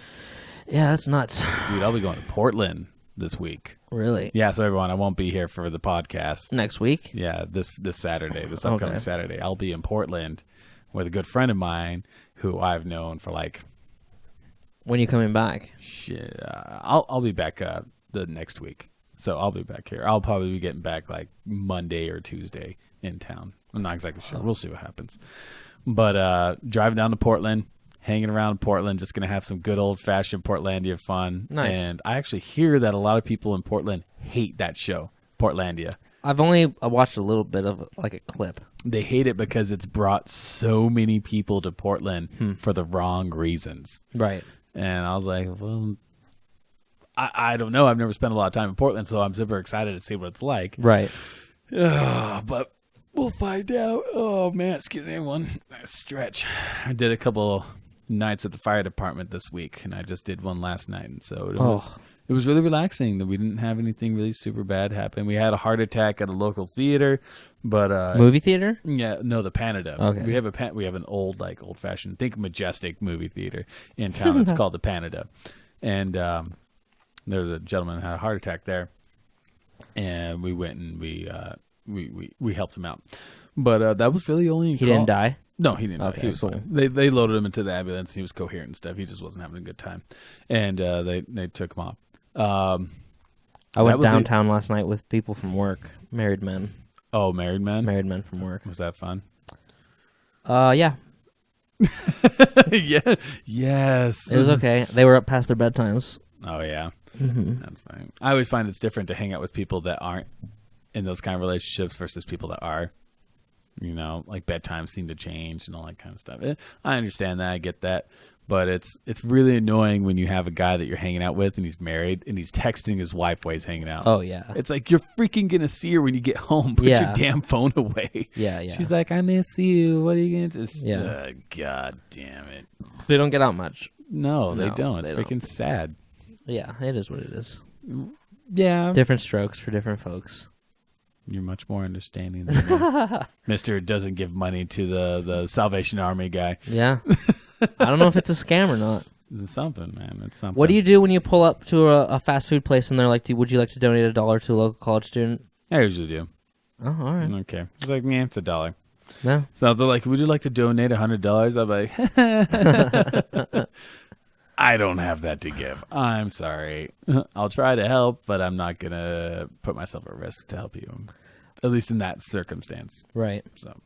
Yeah, that's nuts. Dude, I'll be going to Portland this week. Really? Yeah, so everyone, I won't be here for the podcast. Next week? Yeah, this Saturday, this upcoming Okay. Saturday. I'll be in Portland with a good friend of mine who I've known for When are you coming back? shit. I'll be back the next week. So I'll be back here. I'll probably be getting back Monday or Tuesday in town. I'm not exactly sure. We'll see what happens. But driving down to Portland, hanging around Portland, just going to have some good old-fashioned Portlandia fun. Nice. And I actually hear that a lot of people in Portland hate that show, Portlandia. I've only watched a little bit of a clip. They hate it because it's brought so many people to Portland for the wrong reasons. Right. And I was like, well, I don't know. I've never spent a lot of time in Portland, so I'm super excited to see what it's like. Right. But we'll find out. Oh, man, it's getting one stretch. I did a couple nights at the fire department this week, and I just did one last night. And so it was really relaxing that we didn't have anything really super bad happen. We had a heart attack at a local theater, but Movie theater? yeah, no, the Panada. Okay. We have an old-fashioned, think Majestic movie theater in town. It's called the Panada. And there was a gentleman who had a heart attack there, and we went and we helped him out. But that was really only He didn't die? No, he didn't. Okay, He was cool. fine. They loaded him into the ambulance. And he was coherent and stuff. He just wasn't having a good time, and they took him off. I went downtown last night with people from work, married men. Oh, married men. Married men from work. Was that fun? Yeah. Yeah. Yes. It was okay. They were up past their bedtimes. Oh yeah. Mm-hmm. That's fine. I always find it's different to hang out with people that aren't in those kind of relationships versus people that are. You know, bedtimes seem to change and all that kind of stuff. I understand that. I get that. But it's really annoying when you have a guy that you're hanging out with and he's married and he's texting his wife while he's hanging out. Oh, yeah. It's like, you're freaking going to see her when you get home. Put your damn phone away. Yeah. She's like, I miss you. What are you going to do? Yeah. God damn it. They don't get out much. No, they No, don't. It's they freaking don't. sad. Yeah, it is what it is. Yeah. Different strokes for different folks. You're much more understanding than me. Mr. doesn't give money to the Salvation Army guy. Yeah. I don't know if it's a scam or not. It's something, man. It's something. What do you do when you pull up to a fast food place and they're like, would you like to donate $1 to a local college student? I usually do. Oh, all right. Okay. It's like, yeah, it's $1. No. So they're like, would you like to donate $100? I'm like, I don't have that to give. I'm sorry. I'll try to help, but I'm not going to put myself at risk to help you, at least in that circumstance. Right. So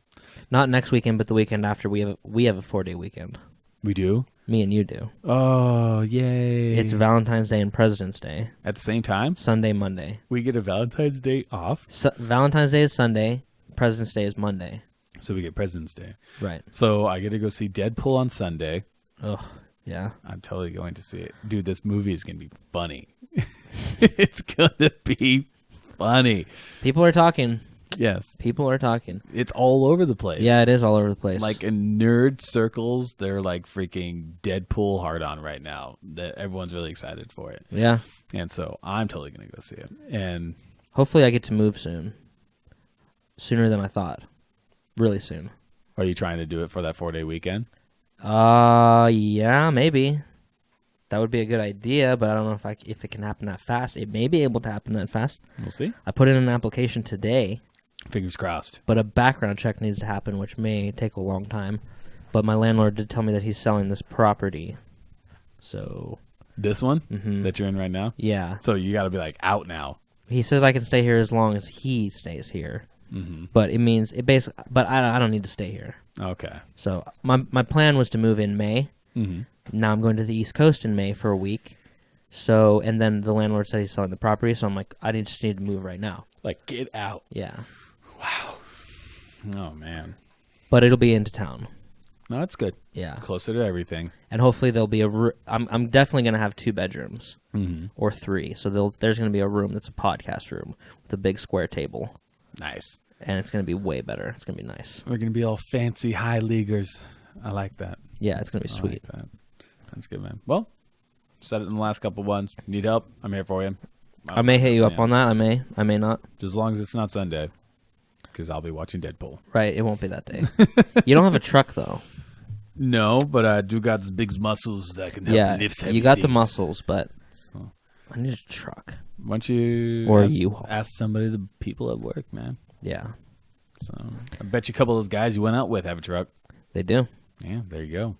Not next weekend, but the weekend after. We have a 4-day weekend. we do? Me and you do. Oh, yay. It's Valentine's Day and President's Day. At the same time? Sunday, Monday. We get a Valentine's Day off? Valentine's Day is Sunday. President's Day is Monday. So we get President's Day. Right. So I get to go see Deadpool on Sunday. Oh, yeah. I'm totally going to see it. Dude, this movie is going to be funny. It's going to be funny. People are talking. Yes. People are talking. It's all over the place. Yeah, it is all over the place. Like in nerd circles, they're like freaking Deadpool hard on right now. That everyone's really excited for it. Yeah. And so I'm totally going to go see it. And Hopefully I get to move soon. Sooner than I thought. Really soon. are you trying to do it for that 4-day weekend? Yeah, maybe. That would be a good idea, but I don't know if it can happen that fast. It may be able to happen that fast. We'll see. I put in an application today, Fingers crossed. but a background check needs to happen, which may take a long time. But my landlord did tell me that he's selling this property. So, This one mhm. that you're in right now? Yeah. So you got to be like out now. He says I can stay here as long as he stays here. Mm-hmm. But it means it basically. But I don't need to stay here. Okay. So my plan was to move in May. Mm-hmm. Now I'm going to the East Coast in May for a week. So and then the landlord said he's selling the property. So I'm like, I just need to move right now. Like, get out. Yeah. Wow. Oh, man. But it'll be into town. No, that's good. Yeah. Closer to everything. And hopefully there'll be I'm definitely going to have 2 bedrooms Mm-hmm. or 3. So there's going to be a room that's a podcast room with a big square table. Nice. And it's going to be way better. It's going to be nice. We're going to be all fancy high leaguers. I like that. Yeah, it's going to be I sweet. like that. That's good, man. Well, said it in the last couple ones. Need help? I'm here for you. I may hit you up on that. I may not. Just as long as it's not Sunday, because I'll be watching Deadpool. Right, it won't be that day. You don't have a truck, though. No, but I do got these big muscles that can help Yeah, lift heavy you got the things. muscles, but So, I need a truck. why don't you Or ask, U-Haul. ask somebody, the people at work, man. Yeah, So I bet you a couple of those guys you went out with have a truck. they do. Yeah, there you go.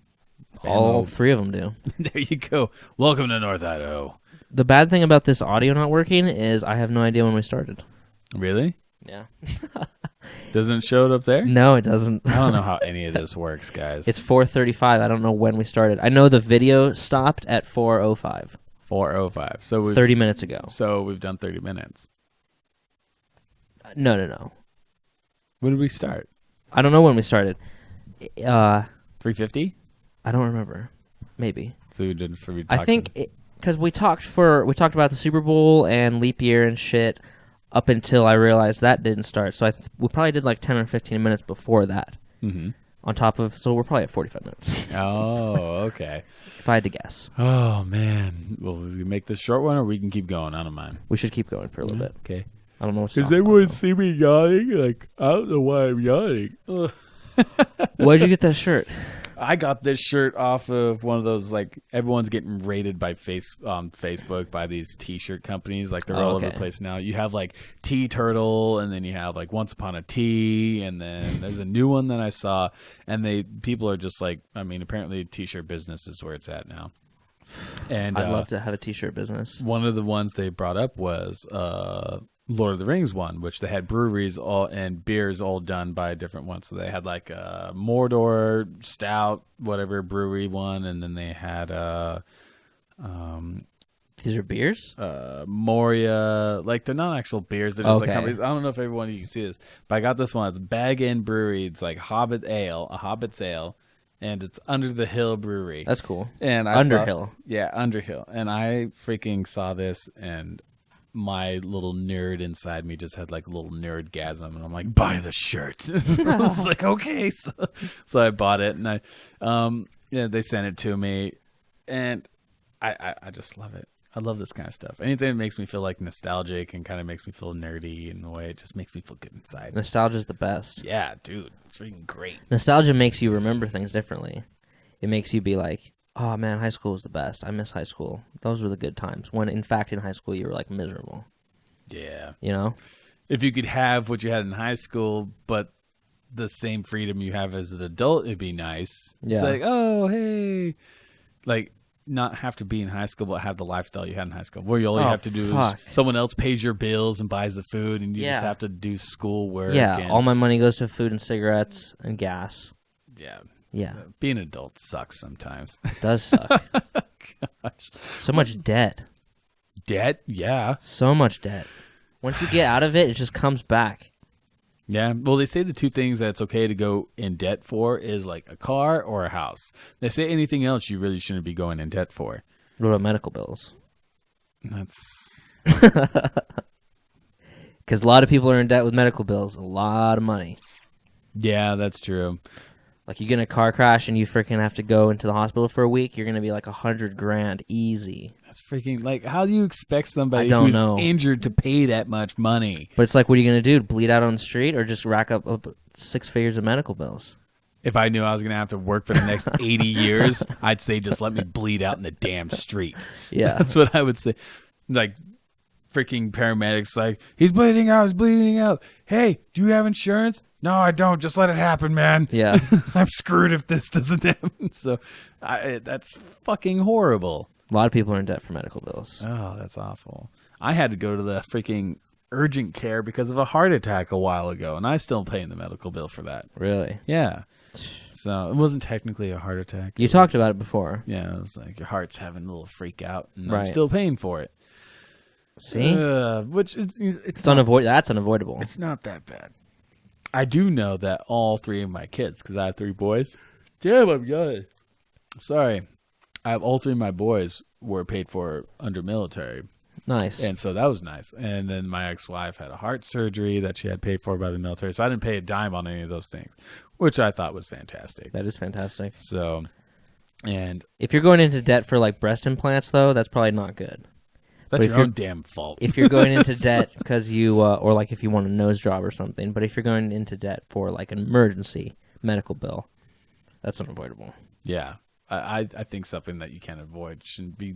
All Bammo. 3 of them do. There you go. Welcome to North Idaho. The bad thing about this audio not working is I have no idea when we started. Really? Yeah. Doesn't it show it up there? No, it doesn't. I don't know how any of this works, guys. It's 4:35. I don't know when we started. I know the video stopped at 4:05. 4:05. So we've 30 minutes ago. So we've done 30 minutes. No. When did we start? I don't know when we started. 3:50. I don't remember. Maybe. So we did. I think because we talked about the Super Bowl and leap year and shit up until I realized that didn't start. So we probably did like 10 or 15 minutes before that. Mm-hmm. On top of, so we're probably at 45 minutes Oh, okay. if I had to guess. Oh man. Well, we can make this short one, or we can keep going. I don't mind. We should keep going for a little bit. Okay. I don't know what to Does talk everyone about, see me yawning? Like, I don't know why I'm yawning. Ugh. though. Where'd you get that shirt? I got this shirt off of one of those, like, everyone's getting rated by Facebook by these T-shirt companies. Like, they're all over the Okay. place now. You have, like, Tea Turtle, and then you have, like, Once Upon a Tea, and then there's a new one that I saw. And people are just like, I mean, apparently T-shirt business is where it's at now. And I'd love to have a T-shirt business. one of the ones they brought up was Lord of the Rings one, which they had breweries all and beers all done by different ones. So they had like a Mordor Stout, whatever brewery one, and then they had These are beers? Moria. Like, they're not actual beers; they're just like Okay. companies. I don't know if everyone you can see this, but I got this one. It's Bag Inn Brewery. It's like Hobbit Ale, a Hobbit's Ale, and it's Under the Hill Brewery. That's cool. And I Underhill. Yeah, Underhill. And I freaking saw this, and my little nerd inside me just had like a little nerdgasm, and I'm like, buy the shirt. I was like, okay. So I bought it, and they sent it to me. And I just love it. I love this kind of stuff. Anything that makes me feel like nostalgic and kind of makes me feel nerdy in a way, it just makes me feel good inside. Nostalgia's the best. Yeah, dude. It's freaking great. Nostalgia makes you remember things differently. It makes you be like, oh man, high school was the best. I miss high school. Those were the good times. When in fact in high school you were like miserable. Yeah. You know? If you could have what you had in high school, but the same freedom you have as an adult, it'd be nice. Yeah. It's like, oh, hey. Like, not have to be in high school, but have the lifestyle you had in high school, where all you have to do is someone else pays your bills and buys the food, and you just have to do school work. Yeah, and, all my money goes to food and cigarettes and gas. Yeah. Yeah. So being an adult sucks sometimes. It does suck. Gosh. So much debt. Debt? Yeah. So much debt. Once you get out of it, it just comes back. Yeah. Well, they say the two things that it's okay to go in debt for is like a car or a house. They say anything else you really shouldn't be going in debt for. What about medical bills? That's... Because a lot of people are in debt with medical bills. A lot of money. Yeah, that's true. Like you get in a car crash and you freaking have to go into the hospital for a week, you're going to be like $100,000 easy. That's freaking, like, how do you expect somebody I don't who's know. injured to pay that much money? But it's like, what are you going to do? Bleed out on the street or just rack up 6 figures of medical bills? If I knew I was going to have to work for the next 80 years, I'd say just let me bleed out in the damn street. Yeah. That's what I would say. Like, freaking paramedics, like, he's bleeding out, he's bleeding out. Hey, do you have insurance? No, I don't. Just let it happen, man. Yeah. I'm screwed if this doesn't happen. So that's fucking horrible. A lot of people are in debt for medical bills. Oh, that's awful. I had to go to the freaking urgent care because of a heart attack a while ago, and I still paying the medical bill for that. Really? Yeah. So it wasn't technically a heart attack. You talked about it before. Yeah, it was like your heart's having a little freak out, and I'm Right. still paying for it. See? Which it's That's unavoidable. It's not that bad. I do know that all 3 of my kids, because I have 3 boys. Damn, I'm young. Sorry. I have all 3 of my boys were paid for under military. Nice. And so that was nice. And then my ex-wife had a heart surgery that she had paid for by the military. So I didn't pay a dime on any of those things, which I thought was fantastic. That is fantastic. So, and if you're going into debt for like breast implants, though, that's probably not good. that's if your own damn fault. If you're going into debt because you, or like if you want a nose job or something, but if you're going into debt for like an emergency medical bill, that's unavoidable. Yeah. I think something that you can't avoid shouldn't be.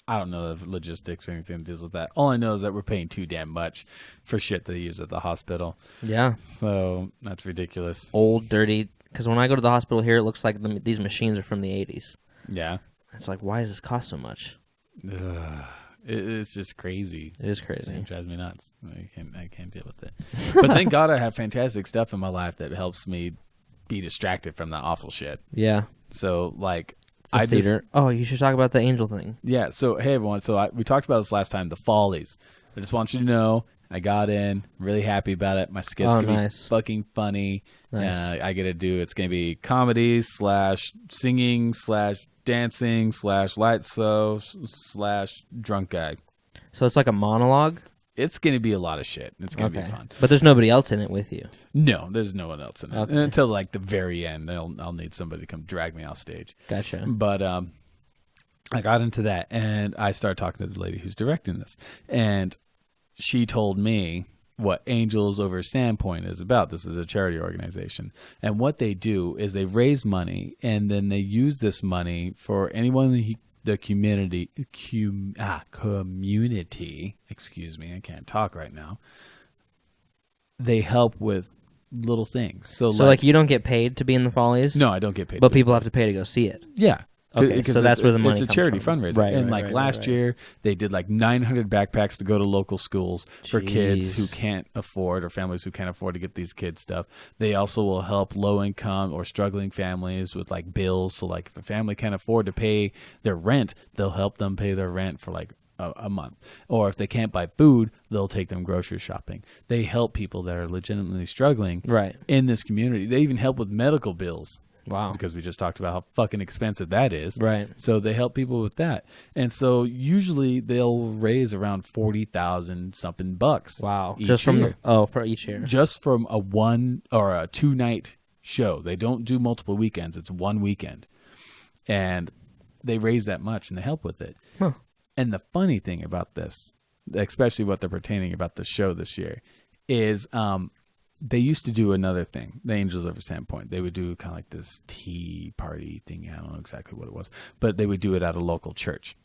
I don't know the logistics or anything that deals with that. All I know is that we're paying too damn much for shit they use at the hospital. Yeah. So that's ridiculous. Old, dirty. Because when I go to the hospital here, it looks like these machines are from the 80s. Yeah. It's like, why does this cost so much? It's just crazy. It is crazy. It drives me nuts. I can't deal with it. But thank God I have fantastic stuff in my life that helps me be distracted from that awful shit. Yeah. So like The theater. Oh, you should talk about the angel thing. Yeah. So hey everyone. So we talked about this last time. The Follies. I just want you to know I got in. I'm really happy about it. My skit's gonna be fucking funny. Nice. I get to do. It's gonna be comedy / singing / dancing / light show / drunk guy. So it's like a monologue? It's going to be a lot of shit. It's going to be fun. But there's nobody else in it with you? No, there's no one else in it. Okay. Until like the very end. I'll need somebody to come drag me off stage. Gotcha. But I got into that, and I started talking to the lady who's directing this. And she told me what Angels Over Sandpoint is about. This is a charity organization. And what they do is they raise money, and then they use this money for anyone in the community, excuse me, I can't talk right now. They help with little things. So like you don't get paid to be in the Follies? No, I don't get paid. But people have to pay to go see it? Yeah. Okay, so that's where the money comes from. It's a charity fundraiser. Right, and right, last year, they did like 900 backpacks to go to local schools for kids who can't afford, or families who can't afford to get these kids stuff. They also will help low-income or struggling families with like bills. So like if a family can't afford to pay their rent, they'll help them pay their rent for like a month. Or if they can't buy food, they'll take them grocery shopping. They help people that are legitimately struggling in this community. They even help with medical bills. Wow. Because we just talked about how fucking expensive that is. Right. So they help people with that. And so usually they'll raise around 40,000 something bucks. Wow. Each Just from year. for each year. Just from a 1 or a 2 night show. They don't do multiple weekends. It's one weekend. And they raise that much and they help with it. Huh. And the funny thing about this, especially what they're pertaining about the show this year, is they used to do another thing, the Angels Over Sandpoint. They would do kind of like this tea party thing. I don't know exactly what it was, but they would do it at a local church,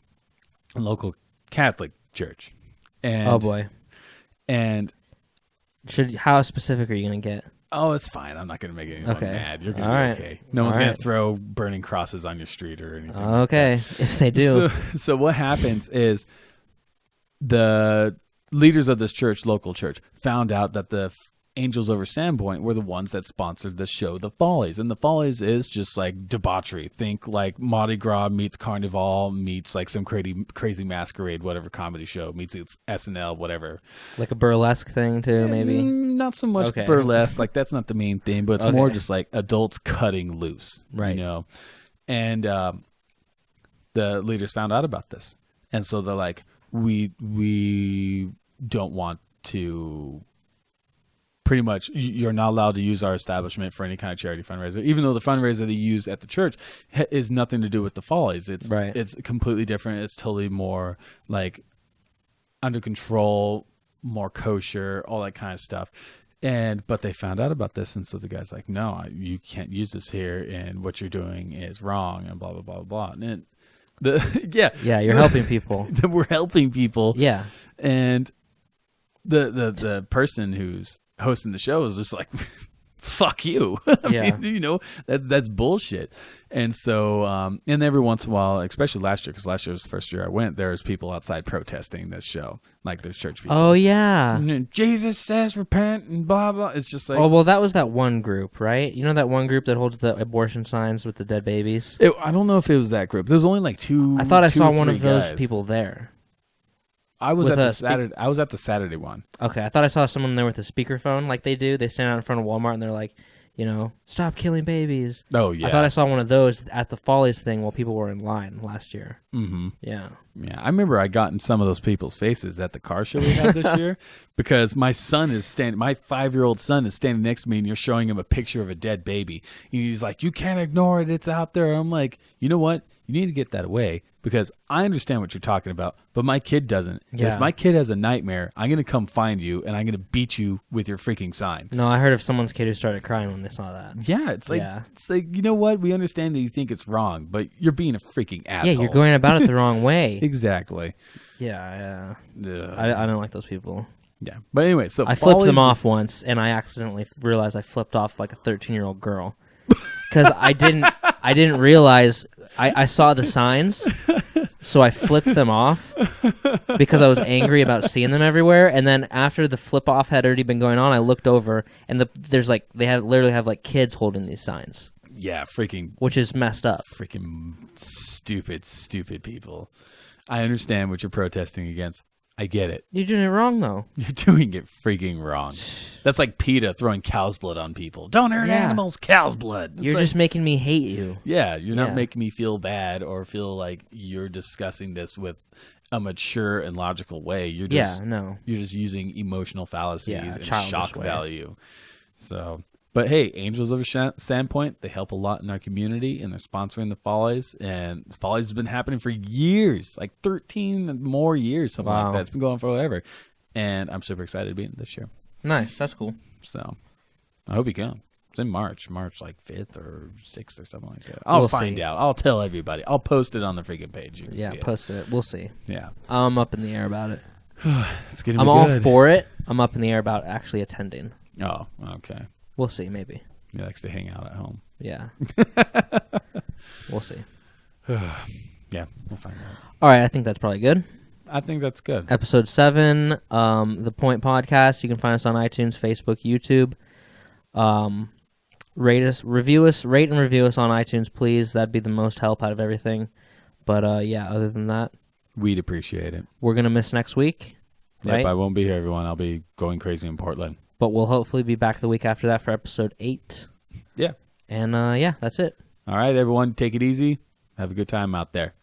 a local Catholic church. And, oh boy! And how specific are you gonna get? Oh, it's fine. I'm not going to make anyone mad. You're going to be okay. No one's going to throw burning crosses on your street or anything. Okay, if they do. So what happens is the leaders of this church, local church, found out that the Angels Over Sandpoint were the ones that sponsored the show The Follies. And The Follies is just like debauchery. Think like Mardi Gras meets Carnival meets like some crazy masquerade, whatever comedy show meets SNL, whatever. Like a burlesque thing too, maybe? Not so much burlesque. Like that's not the main thing, but it's more just like adults cutting loose. Right. You know? And the leaders found out about this. And so they're like, we don't want to... Pretty much, you're not allowed to use our establishment for any kind of charity fundraiser, even though the fundraiser they use at the church is nothing to do with the Follies. It's completely different. It's totally more like under control, more kosher, all that kind of stuff. But they found out about this, and so the guy's like, "No, you can't use this here, and what you're doing is wrong," and blah blah blah blah. And you're helping people. We're helping people. Yeah, and the person who's hosting the show is just like, fuck you. I mean, you know, that's bullshit. And so, and every once in a while, especially last year, because last year was the first year I went, there's people outside protesting this show. Like there's church people. Oh, yeah. And Jesus says repent and blah, blah. It's just like. Oh, well, that was that one group, right? You know that one group that holds the abortion signs with the dead babies? I don't know if it was that group. There's only like two. I thought I saw one of those people there. I was at the Saturday. I was at the Saturday one. Okay, I thought I saw someone there with a speakerphone, like they do. They stand out in front of Walmart and they're like, you know, stop killing babies. Oh yeah. I thought I saw one of those at the Follies thing while people were in line last year. Mm-hmm. Yeah. Yeah, I remember I got in some of those people's faces at the car show we had this year because my son is standing. My 5-year-old son is standing next to me, and you're showing him a picture of a dead baby. And he's like, "You can't ignore it. It's out there." I'm like, you know what? You need to get that away. Because I understand what you're talking about, but my kid doesn't. Yeah. If my kid has a nightmare, I'm going to come find you, and I'm going to beat you with your freaking sign. No, I heard of someone's kid who started crying when they saw that. Yeah, it's like you know what? We understand that you think it's wrong, but you're being a freaking asshole. Yeah, you're going about it the wrong way. Exactly. Yeah. I don't like those people. Yeah, but anyway, so I flipped them off once, and I accidentally realized I flipped off like a 13-year-old girl because I didn't realize I saw the signs, so I flipped them off because I was angry about seeing them everywhere. And then after the flip off had already been going on, I looked over, and there's like literally have like kids holding these signs. Yeah, freaking, which is messed up. Freaking stupid people. I understand what you're protesting against. I get it. You're doing it wrong, though. You're doing it freaking wrong. That's like PETA throwing cow's blood on people. Don't hurt animals, cow's blood. You're just making me hate you. Yeah, you're not making me feel bad or feel like you're discussing this with a mature and logical way. You're just you're just using emotional fallacies and shock value. So, but hey, Angels Over Sandpoint, they help a lot in our community, and they're sponsoring the Follies. And the Follies has been happening for years, like 13 more years, something like that. It's been going for forever. And I'm super excited to be in this year. Nice. That's cool. So, I hope you come. It's in March like 5th or 6th or something like that. I'll find out. I'll tell everybody. I'll post it on the freaking page. You can see post it. We'll see. Yeah. I'm up in the air about it. It's gonna be I'm good. all for it. I'm up in the air about actually attending. Oh, okay. We'll see, maybe. He likes to hang out at home. Yeah. We'll see. Yeah, we'll find out. All right, I think that's probably good. I think that's good. Episode 7, The Point Podcast. You can find us on iTunes, Facebook, YouTube. Rate and review us on iTunes, please. That'd be the most help out of everything. But other than that, we'd appreciate it. We're gonna miss next week. Yep, right? I won't be here, everyone. I'll be going crazy in Portland. But we'll hopefully be back the week after that for episode 8. Yeah. And that's it. All right, everyone, take it easy. Have a good time out there.